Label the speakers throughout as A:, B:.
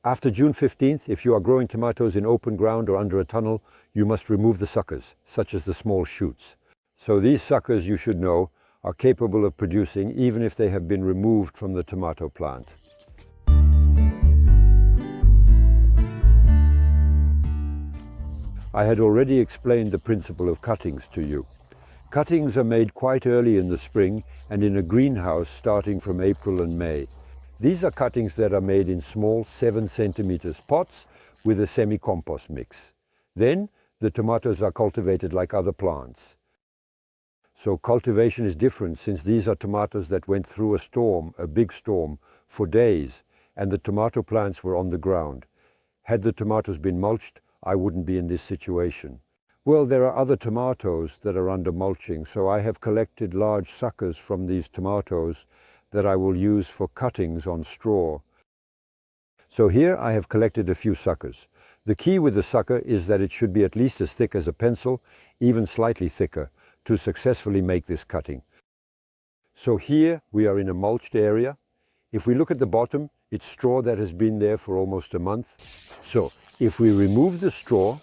A: After June 15th, if you are growing tomatoes in open ground or under a tunnel, you must remove the suckers, such as the small shoots. So these suckers, you should know, are capable of producing even if they have been removed from the tomato plant. I had already explained the principle of cuttings to you. Cuttings are made quite early in the spring and in a greenhouse starting from April and May. These are cuttings that are made in small 7 centimeters pots with a semi-compost mix. Then the tomatoes are cultivated like other plants. So cultivation is different since these are tomatoes that went through a storm, a big storm, for days, and the tomato plants were on the ground. Had the tomatoes been mulched, I wouldn't be in this situation. Well, there are other tomatoes that are under mulching, so I have collected large suckers from these tomatoes that I will use for cuttings on straw. So here I have collected a few suckers. The key with the sucker is that it should be at least as thick as a pencil, even slightly thicker, to successfully make this cutting. So here we are in a mulched area. If we look at the bottom, it's straw that has been there for almost a month. So if we remove the straw,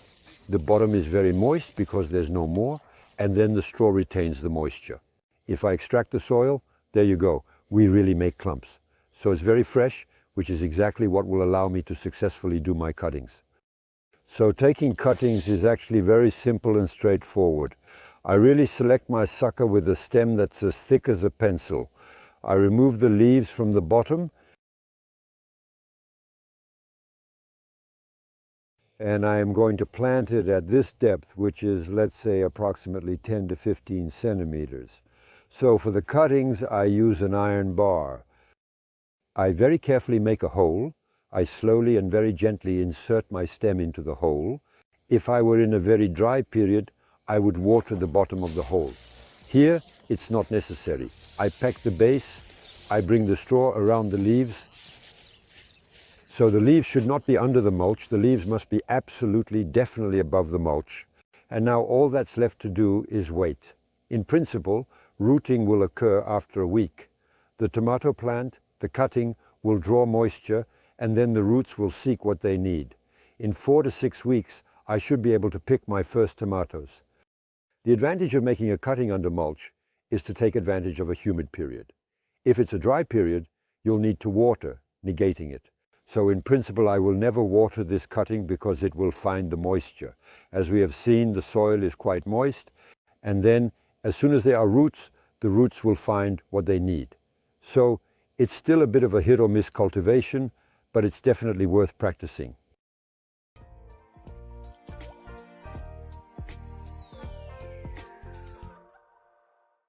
A: the bottom is very moist because there's no more, and then the straw retains the moisture. If I extract the soil, there you go. We really make clumps. So it's very fresh, which is exactly what will allow me to successfully do my cuttings. So taking cuttings is actually very simple and straightforward. I really select my sucker with a stem that's as thick as a pencil. I remove the leaves from the bottom and I am going to plant it at this depth, which is, let's say, approximately 10 to 15 centimeters. So for the cuttings, I use an iron bar. I very carefully make a hole. I slowly and very gently insert my stem into the hole. If I were in a very dry period, I would water the bottom of the hole. Here, it's not necessary. I pack the base, I bring the straw around the leaves. So the leaves should not be under the mulch. The leaves must be absolutely, definitely above the mulch. And now all that's left to do is wait. In principle, rooting will occur after a week. The tomato plant, the cutting, will draw moisture, and then the roots will seek what they need. In 4 to 6 weeks, I should be able to pick my first tomatoes. The advantage of making a cutting under mulch is to take advantage of a humid period. If it's a dry period, you'll need to water, negating it. So in principle, I will never water this cutting because it will find the moisture. As we have seen, the soil is quite moist, and then as soon as there are roots, the roots will find what they need. So it's still a bit of a hit or miss cultivation, but it's definitely worth practicing.